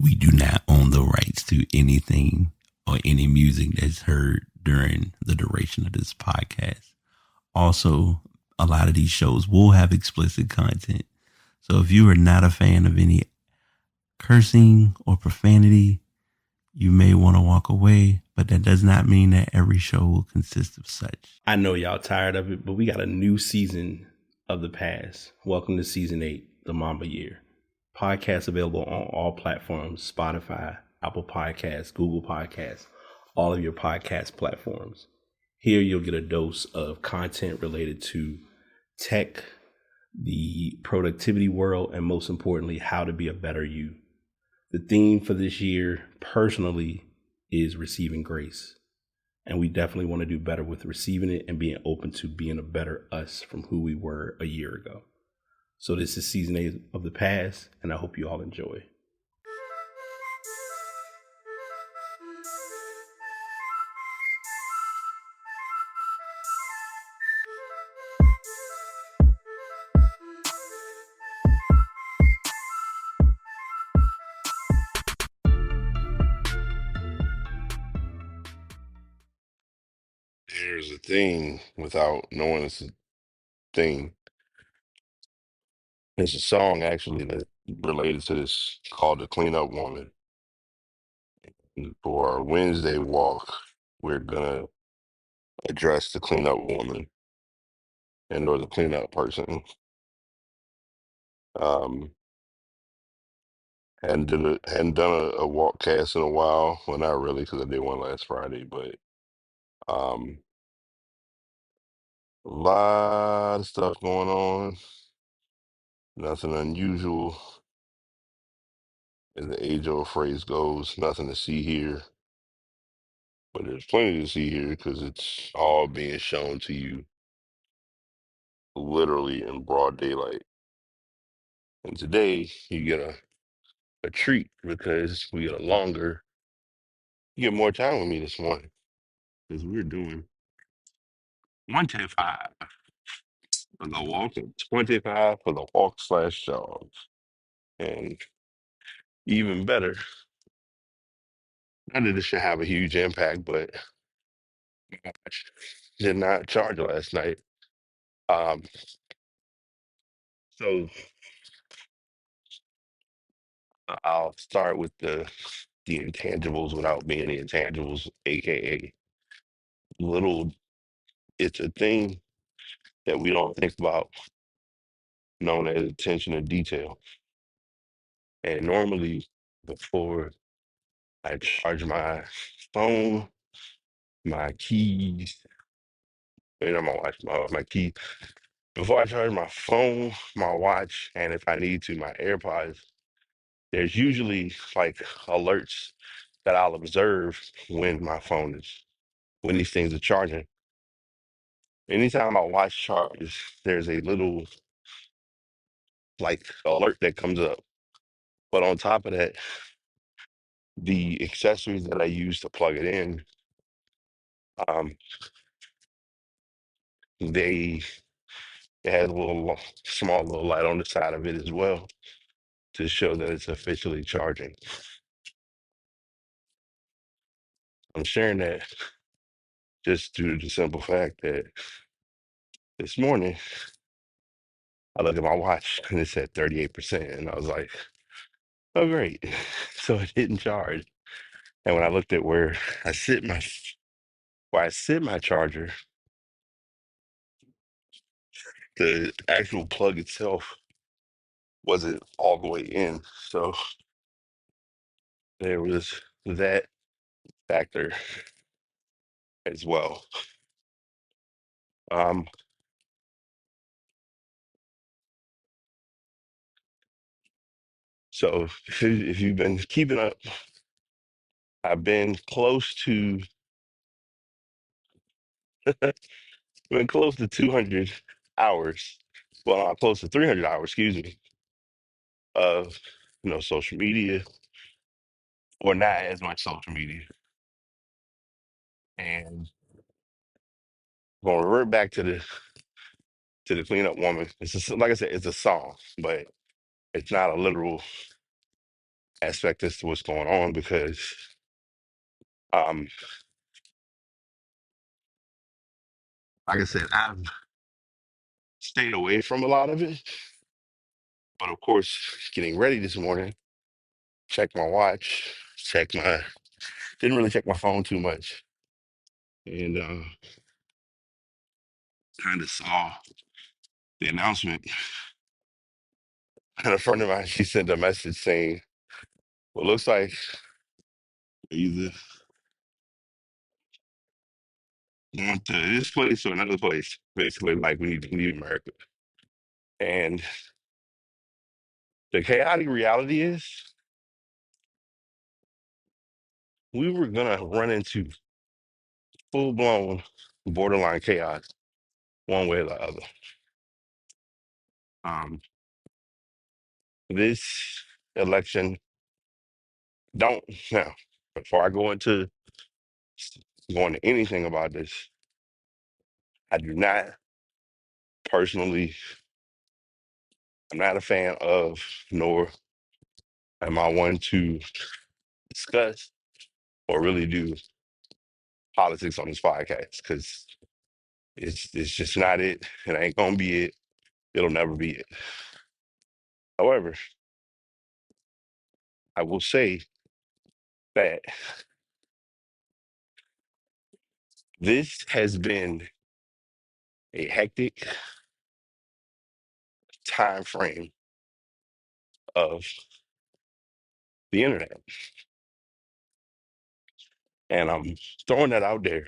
We do not own the rights to anything or any music that's heard during the duration of this podcast. Also, a lot of these shows will have explicit content. So if you are not a fan of any cursing or profanity, you may want to walk away, but that does not mean that every show will consist of such. I know y'all tired of it, but we got a new season of The Past. Welcome to season 8, the Mamba Year. Podcast available on all platforms: Spotify, Apple Podcasts, Google Podcasts, all of your podcast platforms. Here you'll get a dose of content related to tech, the productivity world, and most importantly, how to be a better you. The theme for this year, personally, is receiving grace. And we definitely want to do better with receiving it and being open to being a better us from who we were a year ago. So this is season 8 of The Past, and I hope you all enjoy. There's a thing without knowing it's a thing. There's a song actually that related to this called The Cleanup Woman. And for our Wednesday walk, we're gonna address the cleanup woman and or the cleanup person. Um hadn't done a walk cast in a while. Well, not really because I did one last Friday, but um a lot of stuff going on. Nothing unusual. As the age-old phrase goes, nothing to see here. But there's plenty to see here because it's all being shown to you literally in broad daylight. And today you get a treat because we get a longer, you get more time with me this morning because we're doing 125 for the walk and 25 for the walk slash jog. And even better, not that this should have a huge impact, but I did not charge last night. Um, so I'll start with the intangibles without being the intangibles, aka little. It's a thing that we don't think about, known as attention to detail. And normally, before I charge my phone, my keys, my watch, my key. Before I charge my phone, my watch, and if I need to, my AirPods. There's usually like alerts that I'll observe when my phone is when these things are charging. Anytime my watch charges, there's a little like alert that comes up. But on top of that, the accessories that I use to plug it in, um, they it has a little small little light on the side of it as well to show that it's officially charging. I'm sharing that just due to the simple fact that this morning I looked at my watch and it said 38%, and I was like, "Oh, great!" So it didn't charge. And when I looked at I sit my where I sit my charger, the actual plug itself wasn't all the way in. So there was that factor as well. Um, so if you've been keeping up, I've been close to 200 hours. Well, I'm close to 300 hours, excuse me, of social media or not as much social media. And I'm gonna revert back to the cleanup woman. It's just, like I said, it's a song, but it's not a literal aspect as to what's going on because um, like I said, I've stayed away from a lot of it. But of course, getting ready this morning, check my watch, didn't really check my phone too much, and kind of saw the announcement. And a friend of mine, she sent a message saying, "Well, looks like either going to this place or another place. Basically, like we need to leave America." And the chaotic reality is, we were gonna run into full blown borderline chaos one way or the other. Um, this election, don't now before I go into anything about this, I do not personally, I'm not a fan of, nor am I one to discuss or really do politics on this podcast because it's just not it. It ain't gonna be it. It'll never be it. However, I will say that this has been a hectic time frame of the internet. And I'm throwing that out there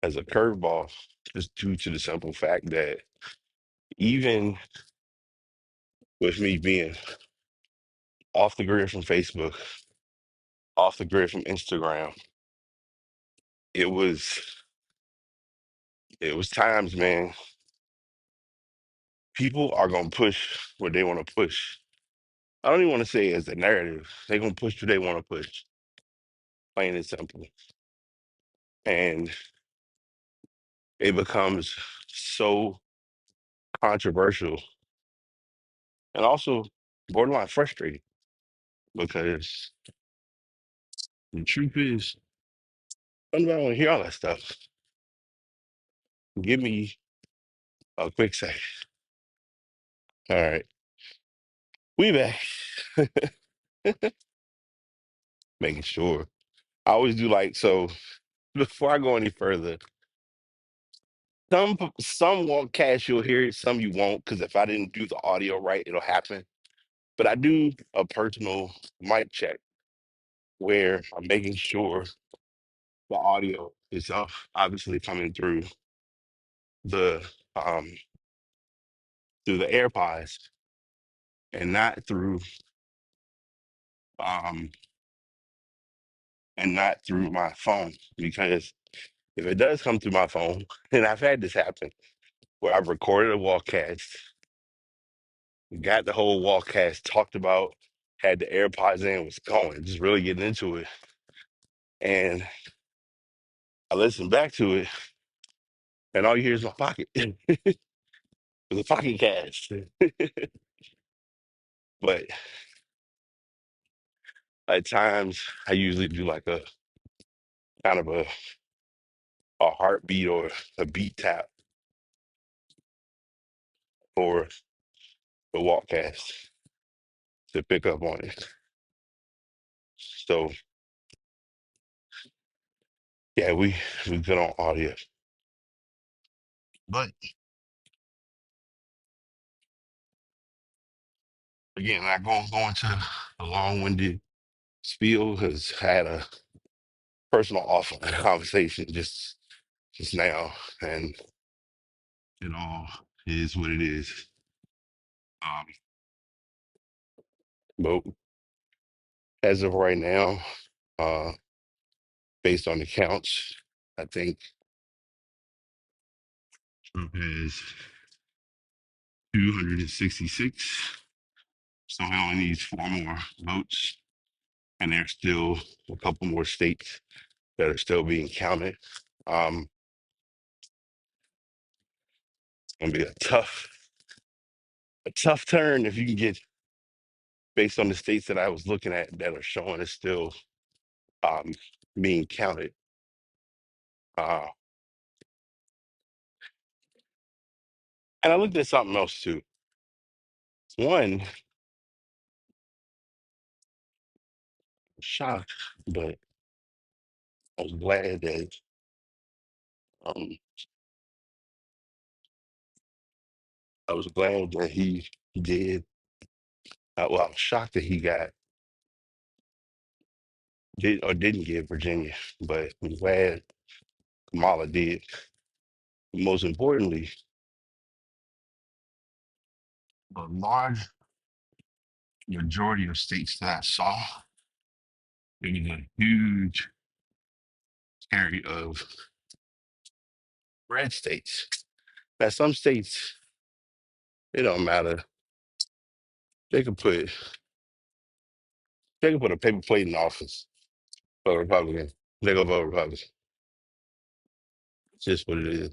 as a curveball just due to the simple fact that even with me being off the grid from Facebook, off the grid from Instagram, it was it was times, man, people are gonna push what they want to push. I don't even want to say it as a narrative. They're gonna push what they want to push, plain and simple. And it becomes so controversial and also borderline frustrating because the truth is, nobody want to hear all that stuff. Give me a quick second. All right, we back. Making sure. I always do like so. Before I go any further, some won't catch you'll hear it, some you won't, because if I didn't do the audio right, it'll happen. But I do a personal mic check where I'm making sure the audio is obviously coming the um through the AirPods and not um through my phone. Because if it does come through my phone, and I've had this happen where I've recorded a walkcast, got the whole walkcast talked about, had the AirPods in, was going, just really getting into it. And I listened back to it, and all you hear is my pocket. It's a pocket cast. But at times, I usually do like a kind of a heartbeat or a beat tap for the walkcast to pick up on it. So yeah, we good on audio. But again, not going to a long-winded spiel because I had a personal offline conversation just now, and it all is what it is. Um, but as of right now, uh, based on the counts, I think Trump has 266. So he only needs four more votes, and there's still a couple more states that are still being counted. It's gonna be a tough turn if you can get based on the states that I was looking at that are showing it's still um, being counted. Uh, and I looked at something else too. One, shocked, but I was glad that um, he did. Well, I was shocked that he did or didn't get Virginia, but I'm glad Kamala did. Most importantly, a large majority of states that I saw, it was a huge carry of red states. Now, some states, it don't matter. They could put they could put a paper plate in office for a Republican. They go vote Republican. It's just what it is.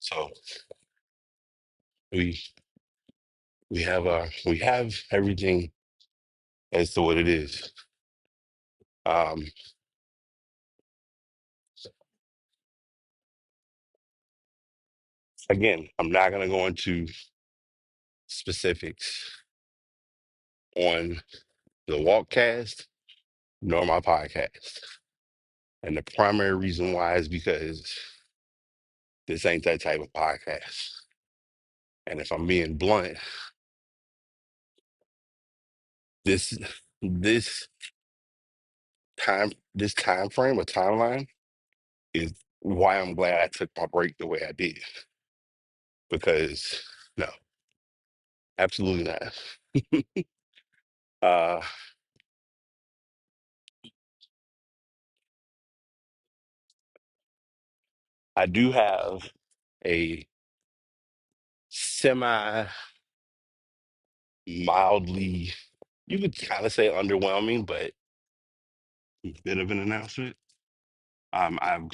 So we we have everything as to what it is. Um, Again, I'm not gonna go into specifics on the Walkcast nor my podcast. And the primary reason why is because this ain't that type of podcast. And if I'm being blunt, this this this time frame or timeline is why I'm glad I took my break the way I did. Because no, absolutely not. uh I do have a semi mildly, you could kind of say underwhelming, but a bit of an announcement. I've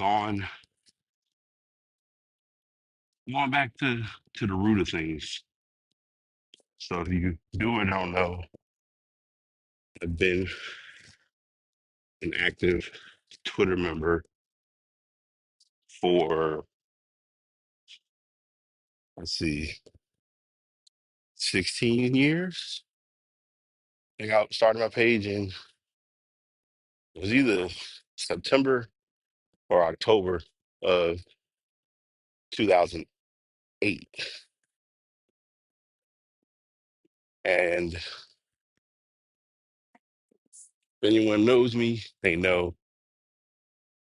going back to the root of things. So if you do or don't know, I've been an active Twitter member for, let's see, 16 years. I think I started my page in, it was either September or October of 2008. And if anyone knows me, they know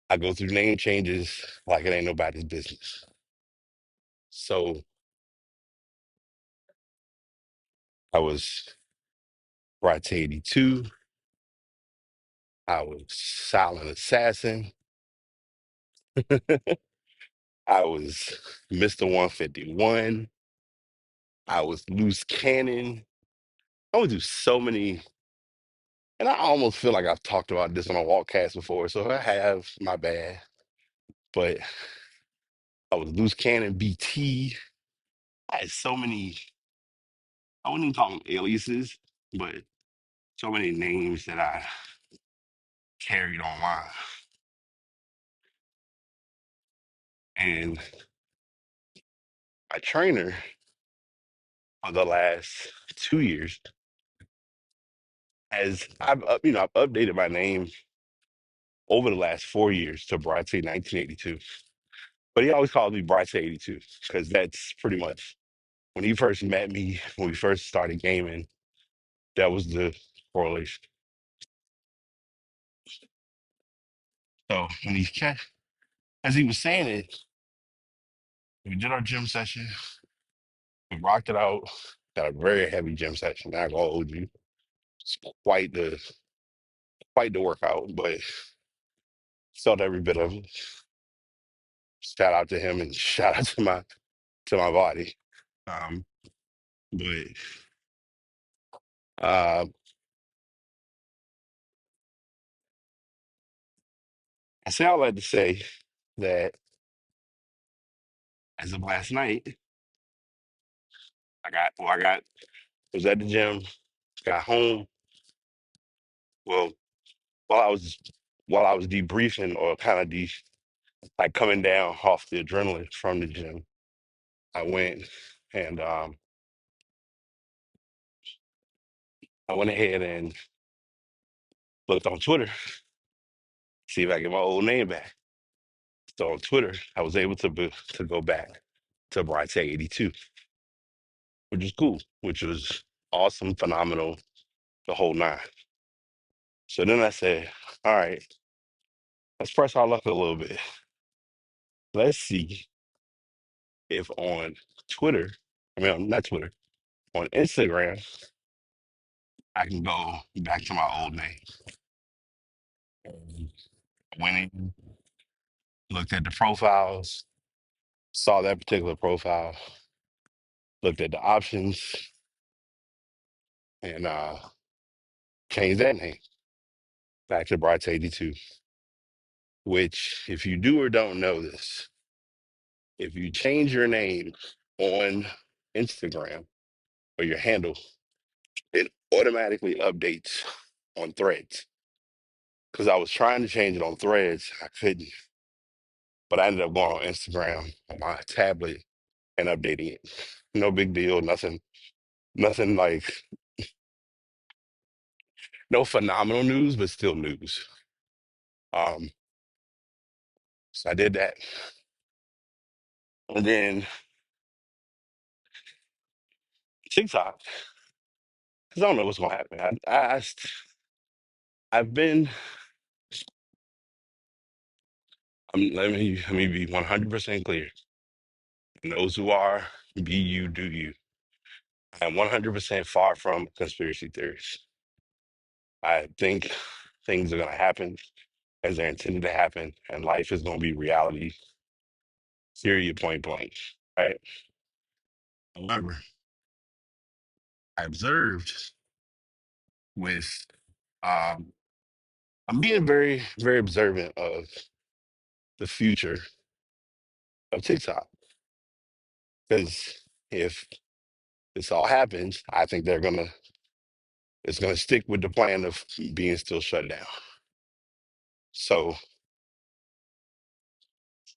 I go through name changes like it ain't nobody's business. So I was Right 82. I was Silent Assassin. I was Mr. 151. I was Loose Cannon. I would do so many, and I almost feel like I've talked about this on a Walkcast before. So if I have, my bad. But I was Loose Cannon BT. I had so many, I wouldn't even call them aliases, but so many names that I carried online. And my trainer for the last 2 years I've updated my name over the last 4 years to Bright 1982. But he always called me Bright 82 because that's pretty much when he first met me, when we first started gaming, that was the correlation. So as he was saying it, we did our gym session, we rocked it out, got a very heavy gym session, not gonna hold you. It's quite the workout, but felt every bit of it. Shout out to him and shout out to my body. Um, but uh, I say all that to say that as of last night, I was at the gym, got home. Well, while I was while I was debriefing or kind of like coming down off the adrenaline from the gym, I went and I went ahead and looked on Twitter, see if I get my old name back. So on Twitter, I was able to go back to Bright 82, which is cool, which was awesome, phenomenal, the whole nine. So then I said, all right, let's press our luck a little bit. Let's see if on Twitter, not Twitter, on Instagram, I can go back to my old name. And I went in, looked at the profiles, saw that particular profile, looked at the options, and changed that name back to Bright 82. Which, if you do or don't know this, if you change your name on Instagram or your handle, it automatically updates on Threads. Because I was trying to change it on Threads, I couldn't, but I ended up going on Instagram on my tablet and updating it. No big deal, nothing like no phenomenal news, but still news. Um, so I did that, and then TikTok, because I don't know what's gonna happen. I've been. Let me be 100% clear. And those who are, be you, do you. I am 100% far from conspiracy theories. I think things are going to happen as they're intended to happen, and life is going to be reality, period, point blank. Right. However, I observed with, um, I'm being very, very observant of the future of TikTok because if this all happens, I think it's gonna stick with the plan of being still shut down. So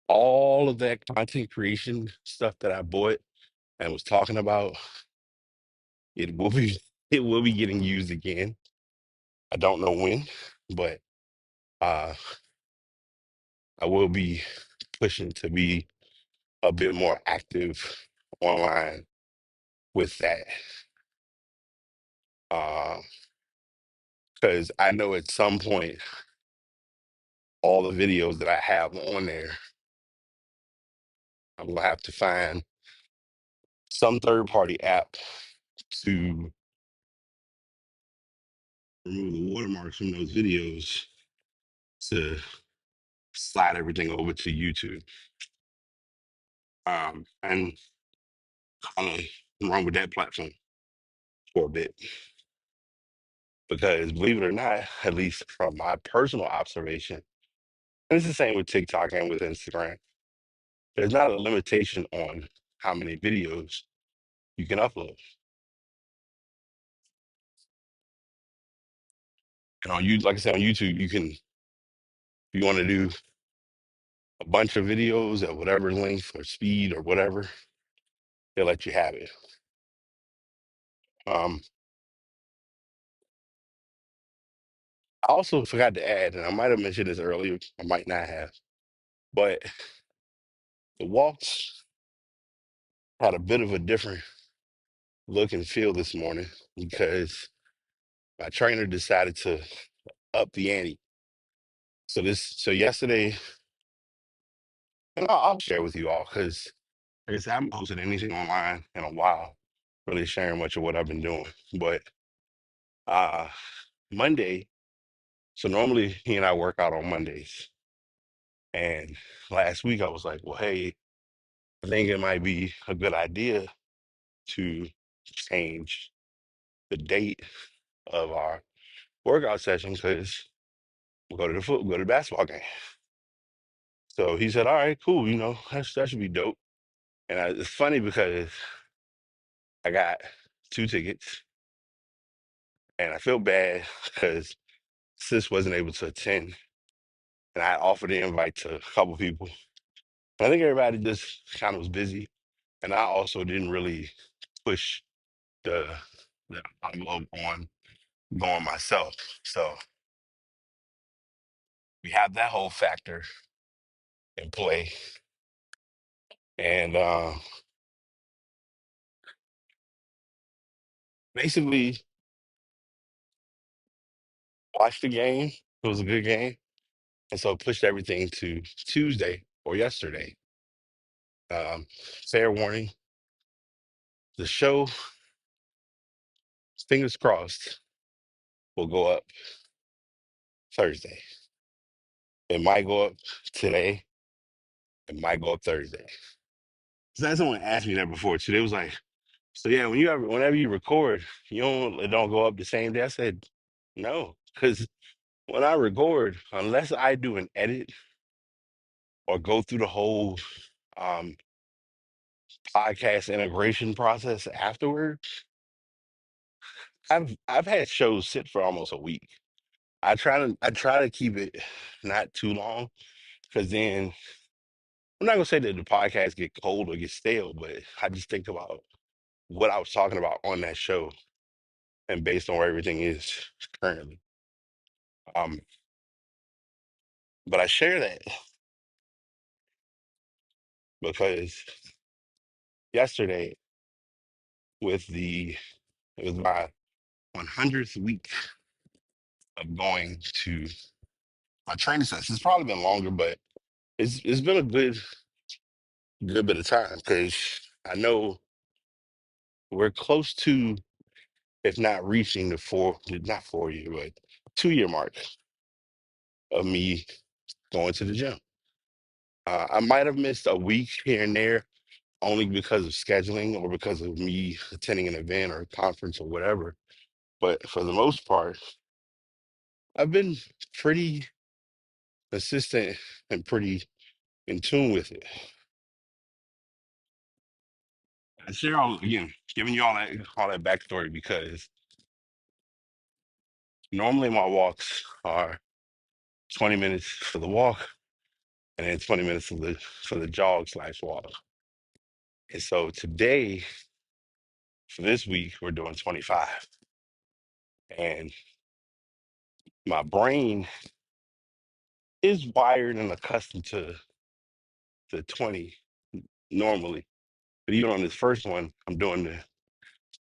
all of that content creation stuff that I bought and was talking about, it will be it will be getting used again. I don't know when, but uh I will be pushing to be a bit more active online with that. Because I know at some point all the videos that I have on there, I'm gonna have to find some third party app to remove the watermarks from those videos to slide everything over to YouTube. And kind of run with that platform for a bit. Because believe it or not, at least from my personal observation, and it's the same with TikTok and with Instagram, there's not a limitation on how many videos you can upload. And on you, like I said, on YouTube, if you want to do a bunch of videos at whatever length or speed or whatever, they'll let you have it. Um, I also forgot to add, and I might have mentioned this earlier, I might not have, but the walks had a bit of a different look and feel this morning because my trainer decided to up the ante. So yesterday, and I'll share with you all because like I said, I haven't posted anything online in a while, really sharing much of what I've been doing. But uh Monday, so normally he and I work out on Mondays. And last week I was like, well, hey, I think it might be a good idea to change the date of our workout session because we'll go to the basketball game. So he said, all right, cool, that should be dope. And it's funny because I got 2 tickets, and I feel bad because sis wasn't able to attend, and I offered the invite to a couple people. But I think everybody just kind of was busy, and I also didn't really push the the envelope on going myself. So we have that whole factor in play, and basically watched the game. It was a good game, and so pushed everything to Tuesday or yesterday. Um, Fair warning: the show, fingers crossed, will go up Thursday. It might go up today. It might go up Thursday. So that's someone asked me that before too. They was like, "So yeah, whenever you record, it don't go up the same day." I said, "No, because when I record, unless I do an edit or go through the whole um, podcast integration process afterward, I've had shows sit for almost a week. I try to keep it not too long because then I'm not gonna say that the podcast get cold or get stale, but I just think about what I was talking about on that show and based on where everything is currently. Um, but I share that because yesterday with the it was my 100th week of going to my training sessions. It's probably been longer, but it's been a good bit of time because I know we're close to, if not reaching the not 4 year, but 2 year mark of me going to the gym. I might have missed a week here and there only because of scheduling or because of me attending an event or a conference or whatever. But for the most part, I've been pretty consistent and pretty in tune with it. I share all again, giving you all that backstory because normally my walks are 20 minutes for the walk and then 20 minutes for the jog/walk. And so today, for this week, we're doing 25. And my brain is wired and accustomed to the 20 normally. But even on this first one, I'm doing the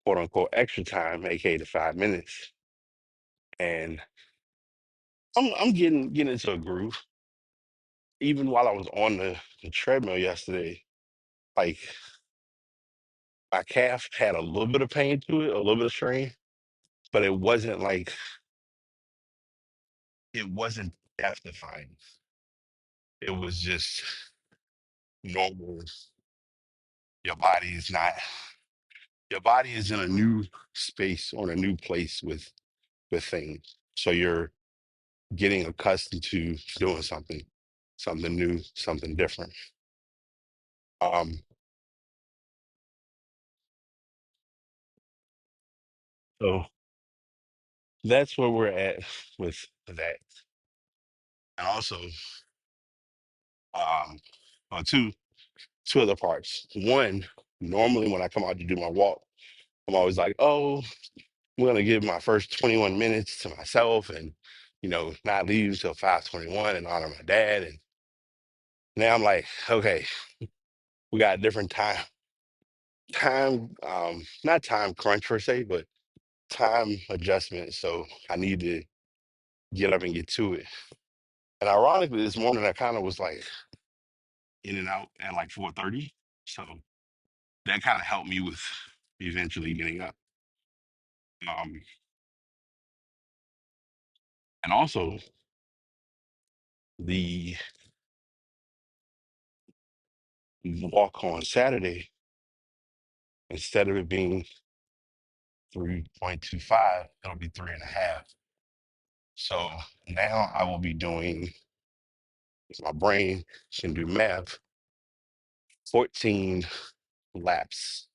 quote unquote extra time, aka the 5 minutes. And I'm getting into a groove. Even while I was on the treadmill yesterday, like my calf had a little bit of pain to it, a little bit of strain, but it wasn't death defying. It was just normal. Your body is not your body is in a new space or a new place with things. So you're getting accustomed to doing something new, something different. Um, so that's where we're at with that. And also, um, two other parts. One, normally when I come out to do my walk, I'm always like, oh, I'm gonna give my first 21 minutes to myself and not leave until 5:21 and honor my dad. And now I'm like, okay, we got a different not time crunch per se, but time adjustment. So I need to get up and get to it. And ironically, this morning I kind of was like in and out at like 4:30. So that kind of helped me with eventually getting up. Um, and also the walk on Saturday, instead of it being 3.25, it'll be 3.5. So now I will be doing, if my brain can do math, 14 laps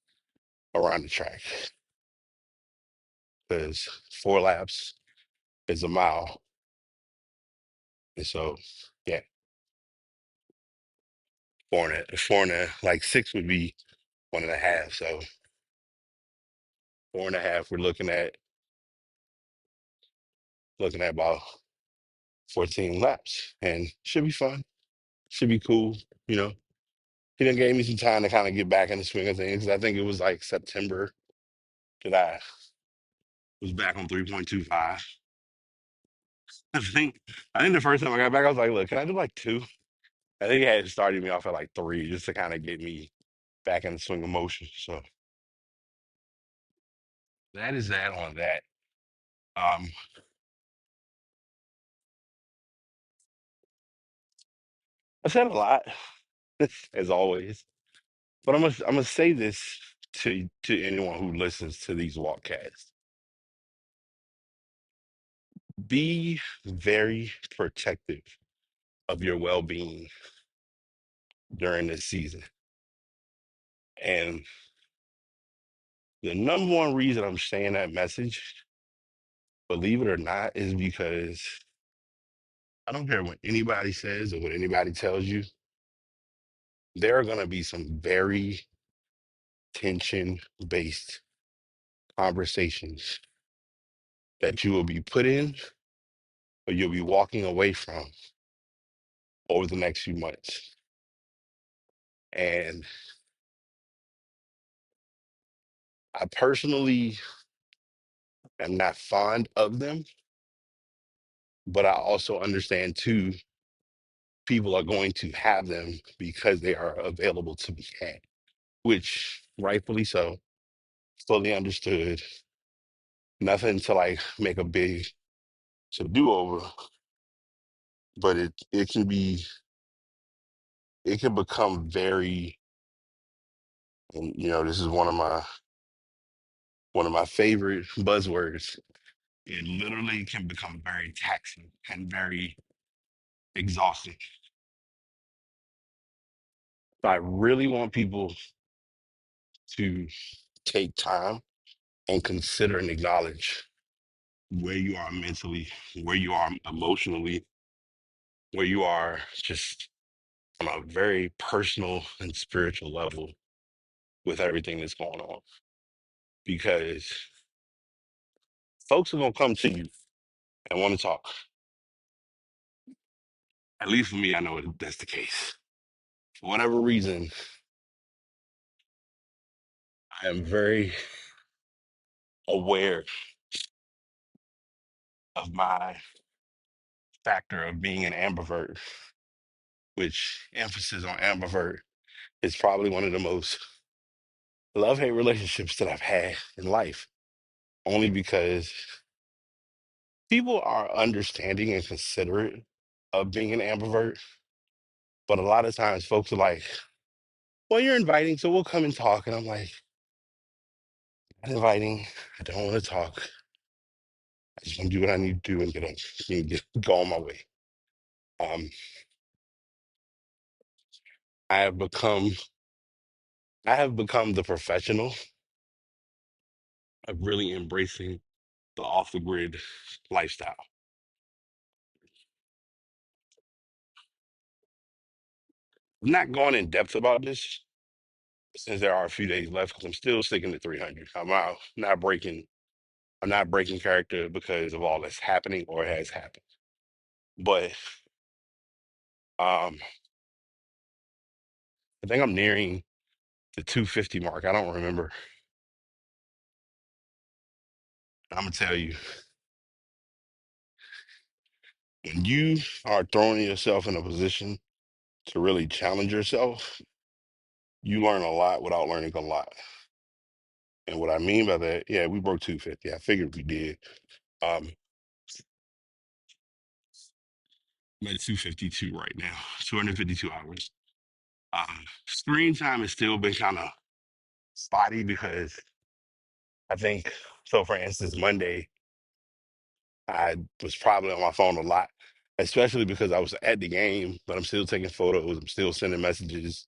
around the track because 4 laps is a mile. And so, yeah, like 6 would be 1.5. So 4.5, we're looking at about 14 laps and should be fun. Should be cool. You know, he done gave me some time to kind of get back in the swing of things. I think it was like September that I was back on 3.25. I think I think the first time I got back, I was like, look, can I do like 2? I think he had started me off at like 3 just to kind of get me back in the swing of motion. So that is that on that. Um, I said a lot, as always, but I'm gonna say this to anyone who listens to these walkcasts. Be very protective of your well-being during this season. And the number one reason I'm saying that message, believe it or not, is because I don't care what anybody says or what anybody tells you, there are going to be some very tension based conversations that you will be put in or you'll be walking away from over the next few months. And I personally am not fond of them, but I also understand too, people are going to have them because they are available to be had, which rightfully so, fully understood. Nothing to like make a big to do over, but it can become very, and this is one of my favorite buzzwords. It literally can become very taxing and very exhausting. So I really want people to take time and consider and acknowledge where you are mentally, where you are emotionally, where you are just on a very personal and spiritual level with everything that's going on. Because folks are going to come to you and want to talk. At least for me, I know that's the case. For whatever reason, I am very aware of my factor of being an ambivert, which emphasis on ambivert is probably one of the most love hate relationships that I've had in life, only because people are understanding and considerate of being an ambivert. But a lot of times folks are like, well, you're inviting, so we'll come and talk. And I'm like, I'm inviting. I don't want to talk. I just want to do what I need to do and go on my way. Um, I have become I have become the professional of really embracing the off the grid lifestyle. I'm not going in depth about this since there are a few days left because I'm still sticking to 300. I'm not breaking character because of all that's happening or has happened. But um, I think I'm nearing the 250 mark. I don't remember. I'm gonna tell you, when you are throwing yourself in a position to really challenge yourself, you learn a lot without learning a lot. And what I mean by that, yeah, we broke 250. I figured we did. Um, I'm at 252 right now, 252 hours. Screen time has still been kind of spotty because I think, so for instance, Monday, I was probably on my phone a lot, especially because I was at the game, but I'm still taking photos, I'm still sending messages.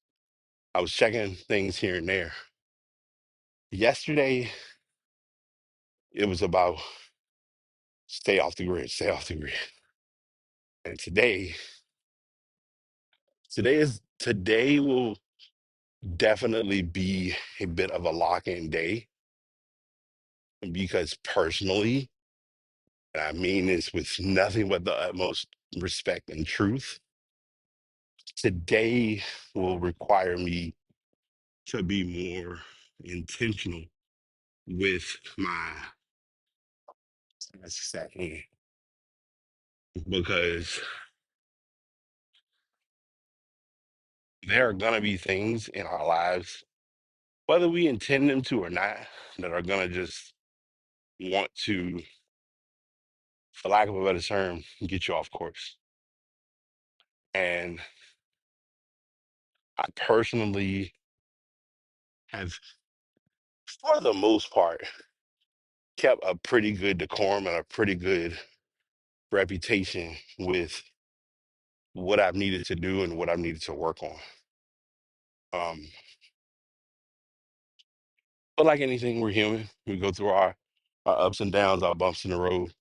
I was checking things here and there. Yesterday, it was about stay off the grid, stay off the grid. And today will definitely be a bit of a lock-in day because personally, and I mean this with nothing but the utmost respect and truth, today will require me to be more intentional with my tasks at hand because there are going to be things in our lives, whether we intend them to or not, that are going to just want to, for lack of a better term, get you off course. And I personally have, for the most part, kept a pretty good decorum and a pretty good reputation with what I've needed to do and what I've needed to work on. Um, but like anything, we're human. We go through our ups and downs, our bumps in the road.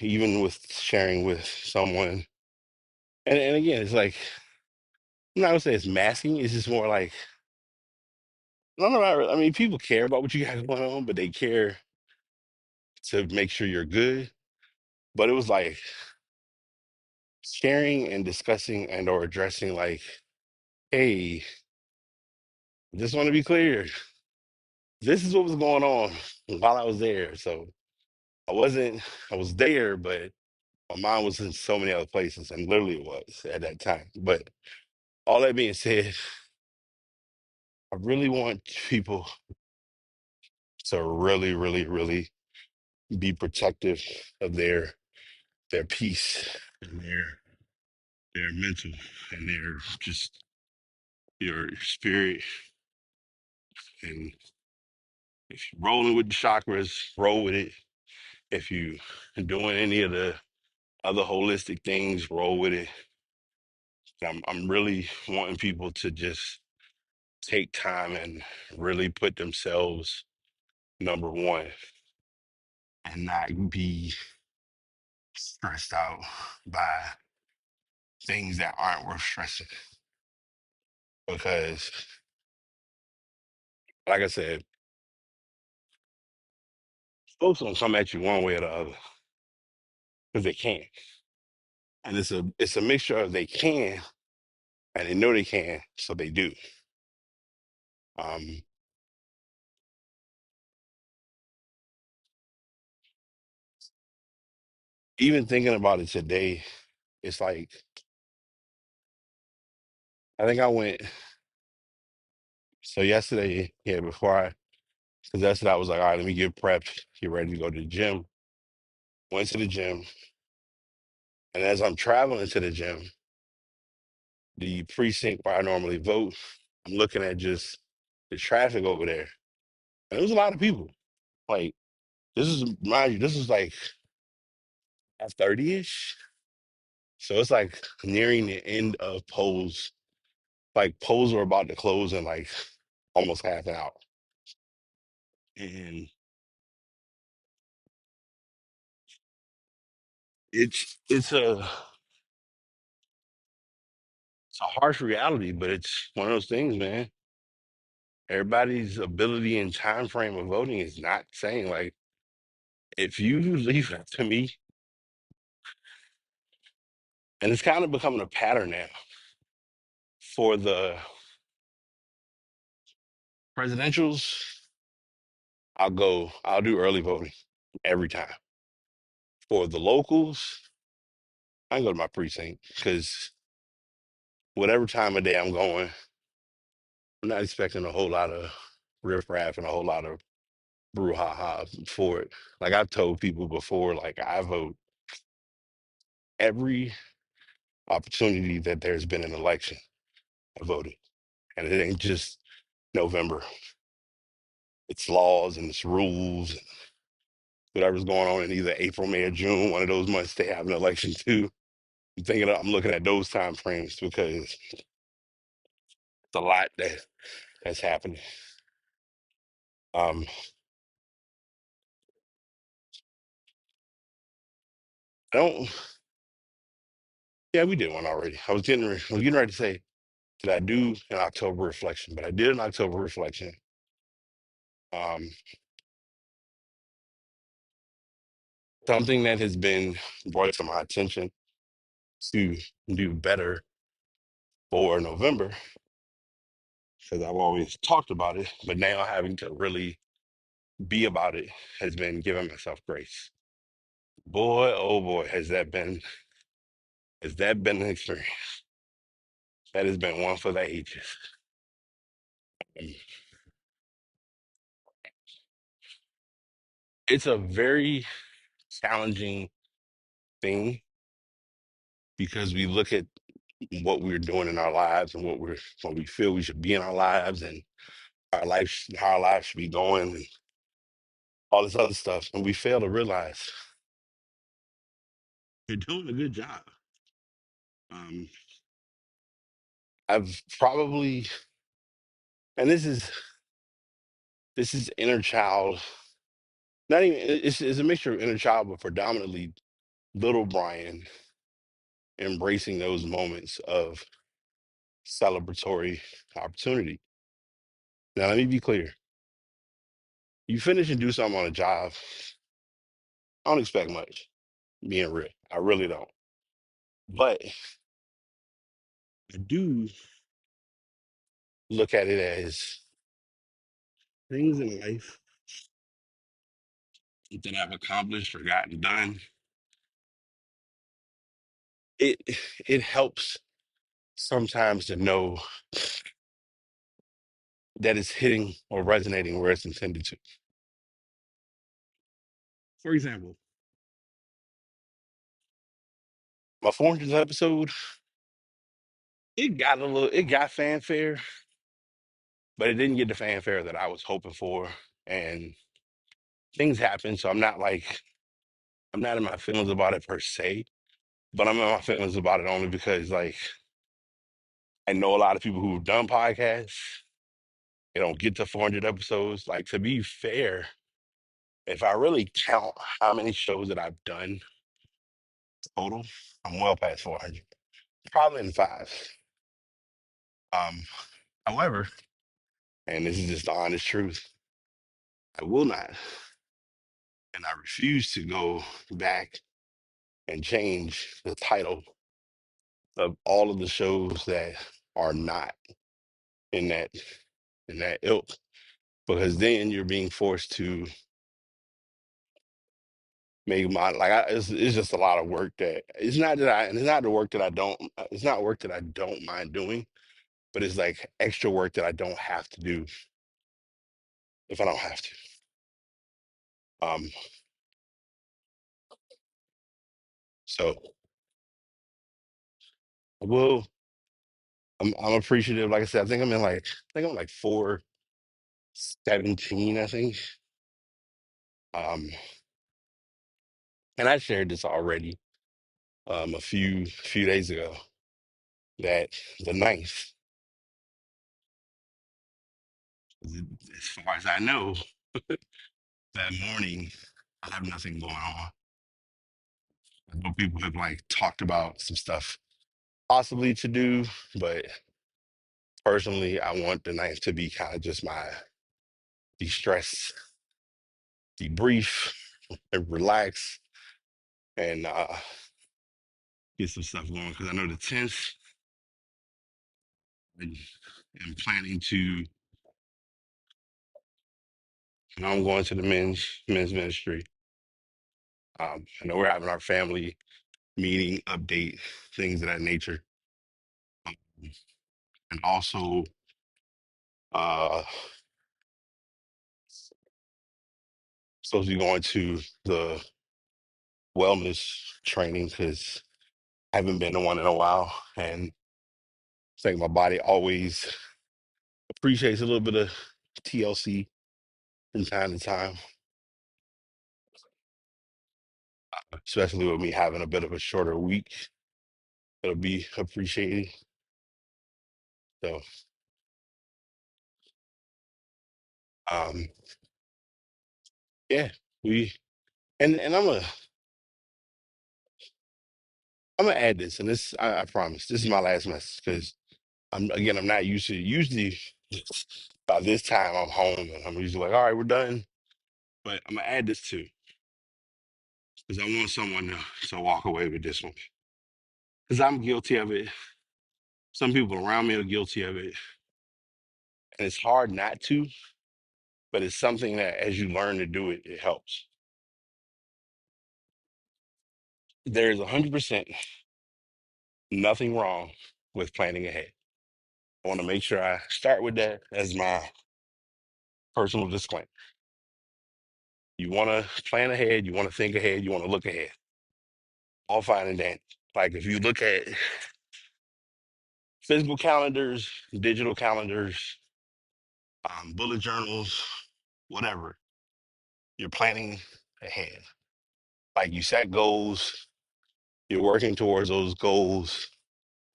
Even with sharing with someone, and again, it's like I'm not gonna say it's masking. It's just more like I don't know. I mean, people care about what you got going on, but they care to make sure you're good. But it was like sharing and discussing and or addressing like, hey, just want to be clear. This is what was going on while I was there. So I wasn't, I was there, but my mind was in so many other places, and literally it was at that time. But all that being said, I really want people to really, really, really be protective of their peace and their mental and their just your spirit. And if you're rolling with the chakras, roll with it. If you doing any of the other holistic things, roll with it. I'm really wanting people to just take time and really put themselves number one and not be stressed out by things that aren't worth stressing. Because, like I said, folks don't come at you one way or the other because they can. And it's a mixture of they can and they know they can, so they do. Um, Even thinking about it today, it's like I think I went so yesterday, yeah, because yesterday I was like, all right, let me get prepped, get ready to go to the gym. Went to the gym, and as I'm traveling to the gym, the precinct where I normally vote, I'm looking at just the traffic over there. And there was a lot of people. Like, this is, mind you, this is like at 30-ish. So it's like nearing the end of polls. Like polls are about to close in like almost half an hour. And it's a harsh reality, but it's one of those things, man. Everybody's ability and time frame of voting is not saying like if you leave it to me, and it's kind of becoming a pattern now for the presidentials. I'll do early voting every time. For the locals, I go to my precinct because whatever time of day I'm going, I'm not expecting a whole lot of riffraff and a whole lot of brouhaha for it. Like I've told people before, like I vote every opportunity that there's been an election, I voted. And it ain't just November. It's laws and it's rules and whatever's going on in either April, May, or June, one of those months they have an election too. I'm looking at those time frames because it's a lot that's happening. Um, I don't. Yeah, we did one already. I was getting ready to say, did I do an October reflection? But I did an October reflection. Um, Something that has been brought to my attention to do better for November, because I've always talked about it, but now having to really be about it has been giving myself grace. Boy, oh boy, has that been an experience? That has been one for the ages. Um, It's a very challenging thing because we look at what we're doing in our lives and what we feel we should be in our lives and how our lives should be going and all this other stuff, and we fail to realize you're doing a good job. Um, I've probably, and this is inner child. Not even it's a mixture of inner child, but predominantly little Brian embracing those moments of celebratory opportunity. Now, let me be clear. You finish and do something on a job, I don't expect much, being real. I really don't. But I do look at it as things in life that I've accomplished or gotten done. It it helps sometimes to know that it's hitting or resonating where it's intended to. For example, my 400th episode, it got fanfare, but it didn't get the fanfare that I was hoping for. And things happen, so I'm not in my feelings about it per se, but I'm in my feelings about it only because like I know a lot of people who've done podcasts. They don't get to 400 episodes. Like to be fair, if I really count how many shows that I've done total, I'm well past 400, probably in the fives. Um, However, and this is just the honest truth, I will not, and I refuse to go back and change the title of all of the shows that are not in that ilk, because then you're being forced to make my it's just a lot of work that it's not that I and it's not the work that I don't it's not work that I don't mind doing, but it's like extra work that I don't have to do if I don't have to. Um, so I will. I'm appreciative. Like I said, I think I'm like 417. I think. Um, and I shared this already a few days ago that the ninth, as far as I know, that morning I have nothing going on. I know people have like talked about some stuff possibly to do, but personally, I want the ninth to be kind of just my de-stress, debrief, and relax, and get some stuff going. Because I know the 10th, I am planning to. I'm going to the men's ministry. I know we're having our family meeting, update, things of that nature, um, and also uh, supposed to be going to the wellness training because I haven't been to one in a while, and I think my body always appreciates a little bit of TLC from time to time, especially with me having a bit of a shorter week. It'll be appreciated. So, um, Yeah, we and I'm gonna add this, and this I promise this is my last message because I'm not used to usually by this time I'm home and I'm usually like, all right, we're done. But I'm gonna add this too because I want someone to walk away with this one because I'm guilty of it. Some people around me are guilty of it, and it's hard not to, but it's something that as you learn to do it, it helps. There's 100% nothing wrong with planning ahead. I want to make sure I start with that as my personal disclaimer. You want to plan ahead, you want to think ahead, you want to look ahead. All fine and dandy. Like if you look at physical calendars, digital calendars, bullet journals, whatever, you're planning ahead. Like you set goals, you're working towards those goals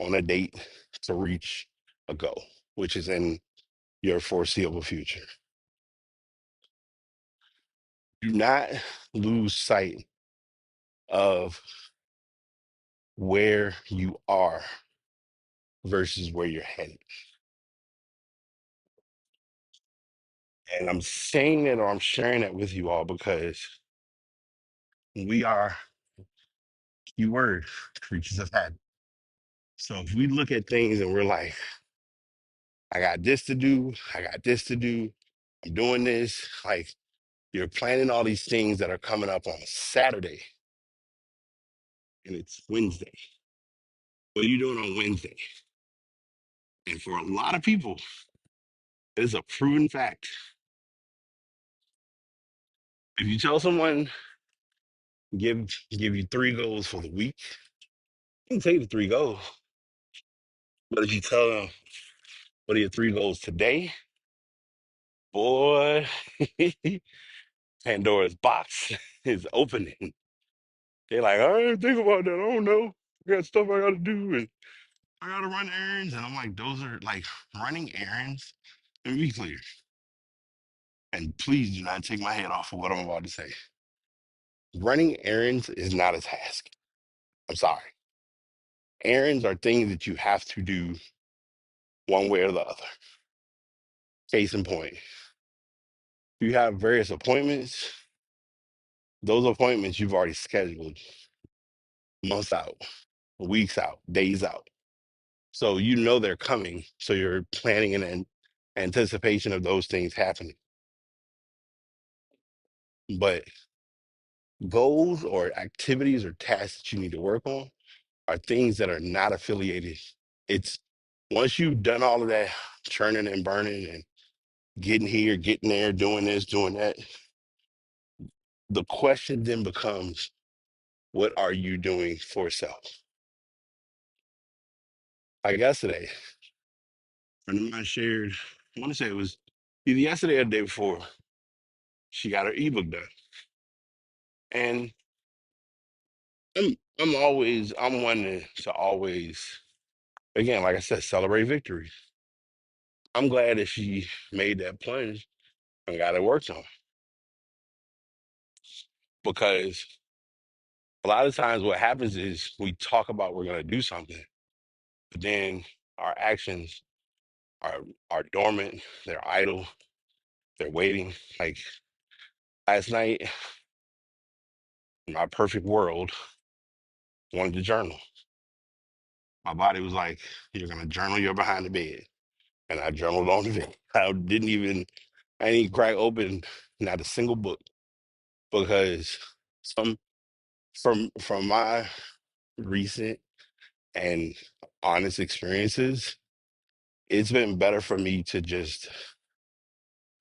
on a date to reach a goal, which is in your foreseeable future. Do not lose sight of where you are versus where you're headed. And I'm saying it or I'm sharing it with you all because we are keyword creatures of habit. So if we look at things and we're like, I got this to do, I got this to do, I'm doing this, like you're planning all these things that are coming up on Saturday and it's Wednesday. What are you doing on Wednesday? And for a lot of people, it is a proven fact. If you tell someone, give you three goals for the week, you can take the three goals. But if you tell them, what are your three goals today? Boy, Pandora's box is opening. They're like, I didn't think about that. I don't know. I got stuff I gotta do and I gotta run errands. And I'm like, those are like running errands. Let me be clear. And please do not take my head off of what I'm about to say. Running errands is not a task. I'm sorry. Errands are things that you have to do one way or the other. Case in point, you have various appointments. Those appointments you've already scheduled months out, weeks out, days out. So you know they're coming. So you're planning in anticipation of those things happening. But goals or activities or tasks that you need to work on are things that are not affiliated. It's once you've done all of that churning and burning and getting here, getting there, doing this, doing that, the question then becomes, what are you doing for self? Like yesterday, a friend of mine shared, I want to say it was either yesterday or the day before, she got her ebook done. And I'm one to always, again, like I said, celebrate victories. I'm glad that she made that plunge and got it worked on because a lot of times what happens is we talk about we're going to do something, but then our actions are are dormant, they're idle, they're waiting. Like last night, in my perfect world, wanted to journal. My body was like, "You're going to journal. You're behind the bed," and I journaled on the bed. I didn't even crack open not a single book because some from my recent and honest experiences, it's been better for me to just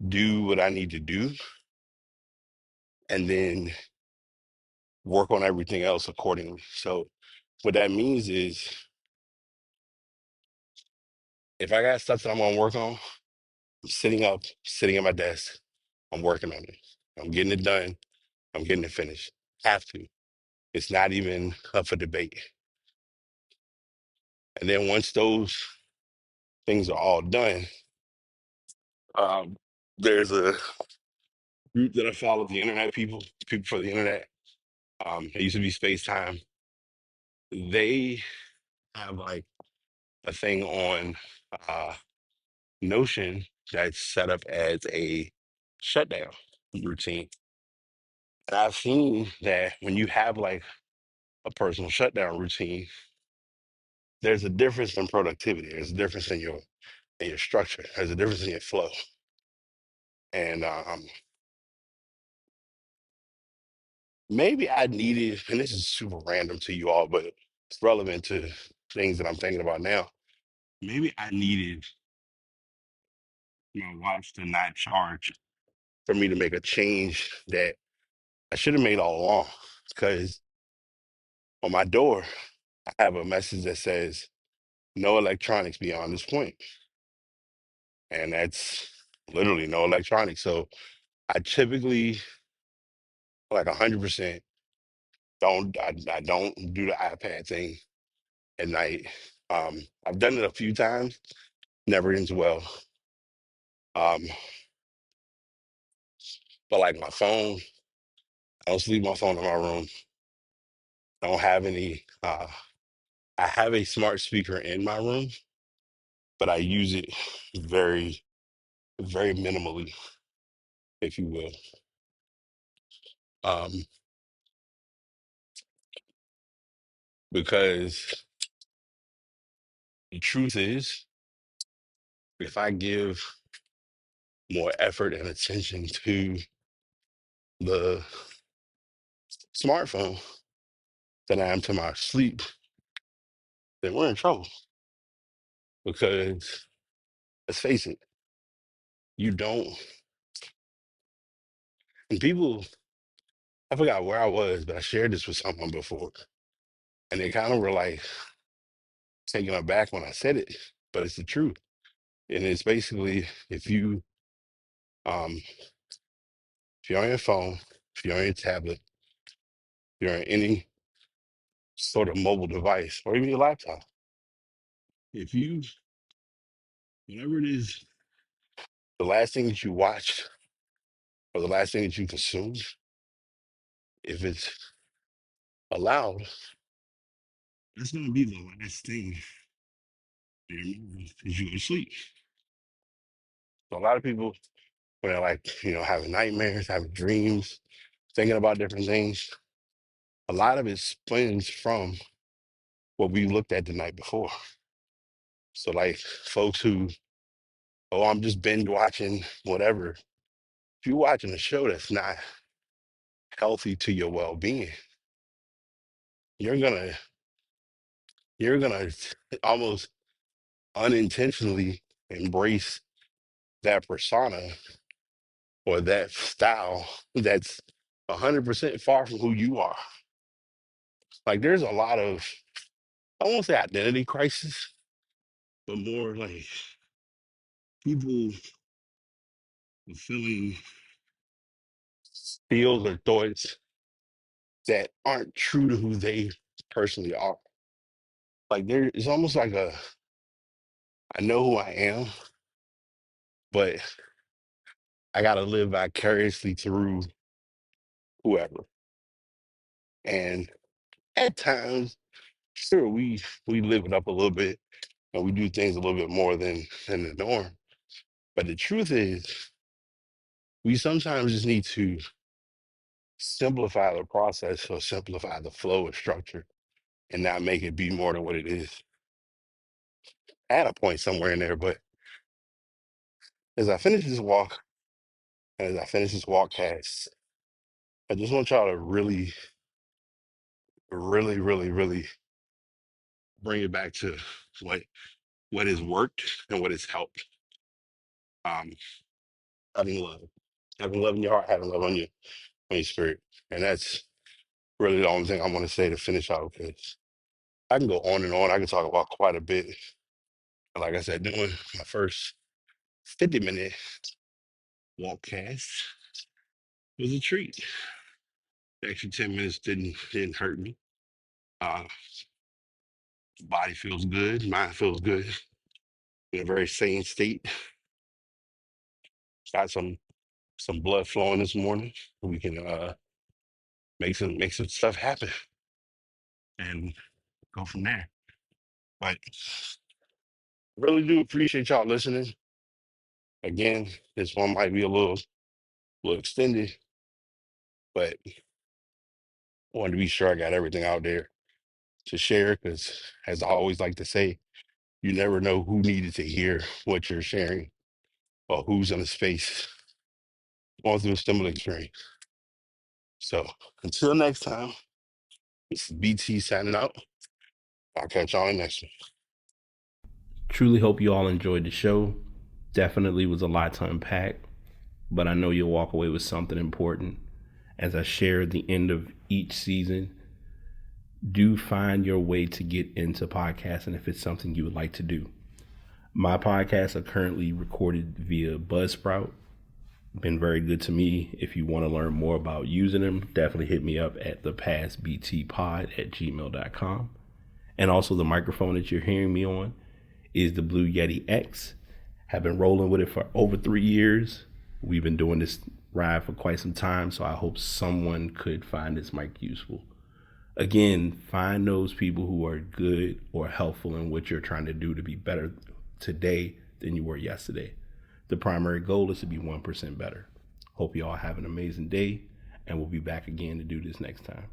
do what I need to do and then work on everything else accordingly. So what that means is if I got stuff that I'm gonna work on, I'm sitting up, sitting at my desk, I'm working on it. I'm getting it done. I'm getting it finished. Have to. It's not even up for debate. And then once those things are all done, um, there's group that I follow, the internet people for the internet. It used to be Space Time. They have like a thing on uh, Notion that's set up as a shutdown routine. And I've seen that when you have like a personal shutdown routine, there's a difference in productivity. There's a difference in your structure. There's a difference in your flow. And maybe I needed, and this is super random to you all, but it's relevant to things that I'm thinking about now. Maybe I needed my watch to not charge for me to make a change that I should have made all along. Because on my door, I have a message that says no electronics beyond this point. And that's literally no electronics. So I typically like 100% I don't do the iPad thing at night. I've done it a few times, never ends well. Um, but like my phone, I don't leave my phone in my room. I don't have any. I have a smart speaker in my room, but I use it very, very minimally, if you will. Um, because the truth is, if I give more effort and attention to the smartphone than I am to my sleep, then we're in trouble. Because let's face it, you don't, and people, I forgot where I was, but I shared this with someone before, and they kind of were like taken aback when I said it, but it's the truth. And it's basically um if you're on your phone, if you're on your tablet, if you're on any sort of mobile device or even your laptop, if you whatever it is, the last thing that you watch or the last thing that you consume, if it's allowed, that's gonna be the last thing you remember as you go to sleep. So a lot of people when they're like, having nightmares, having dreams, thinking about different things, a lot of it springs from what we looked at the night before. So like folks who, oh, I'm just binge watching whatever. If you're watching a show that's not healthy to your well-being, you're gonna you're gonna almost unintentionally embrace that persona or that style that's 100% far from who you are. Like there's a lot of, I won't say identity crisis, but more like people fulfilling feels or thoughts that aren't true to who they personally are. Like it's almost like I know who I am, but I gotta live vicariously through whoever. And at times, sure, we live it up a little bit and we do things a little bit more than the norm. But the truth is, we sometimes just need to simplify the process or simplify the flow of structure and not make it be more than what it is. At a point somewhere in there, but as I finish this walk, as I finish this walk cast, I just want y'all to really, really, really, really bring it back to what what has worked and what has helped. Um, having love, having love in your heart, having love on your spirit, and that's really the only thing I want to say to finish out. Because I can go on and on. I can talk about quite a bit. And like I said, doing my first 50-minute walk cast was a treat. The extra 10 minutes didn't hurt me. Uh, body feels good, mind feels good, in a very sane state. Got some some blood flowing this morning. We can make some stuff happen and go from there. But really do appreciate y'all listening. Again, this one might be a little extended, but wanted to be sure I got everything out there to share because, as I always like to say, you never know who needed to hear what you're sharing or who's in a space going through a similar experience. So until next time, this is BT signing out. I'll catch y'all in the next one. Truly hope you all enjoyed the show. Definitely was a lot to unpack, but I know you'll walk away with something important. As I share at the end of each season, do find your way to get into podcasting if it's something you would like to do. My podcasts are currently recorded via Buzzsprout. Been very good to me. If you want to learn more about using them, definitely hit me up at thepastbtpod@gmail.com. And also the microphone that you're hearing me on is the Blue Yeti X. Have been rolling with it for over 3 years. We've been doing this ride for quite some time, so I hope someone could find this mic useful. Again, find those people who are good or helpful in what you're trying to do to be better today than you were yesterday. The primary goal is to be 1% better. Hope you all have an amazing day, and we'll be back again to do this next time.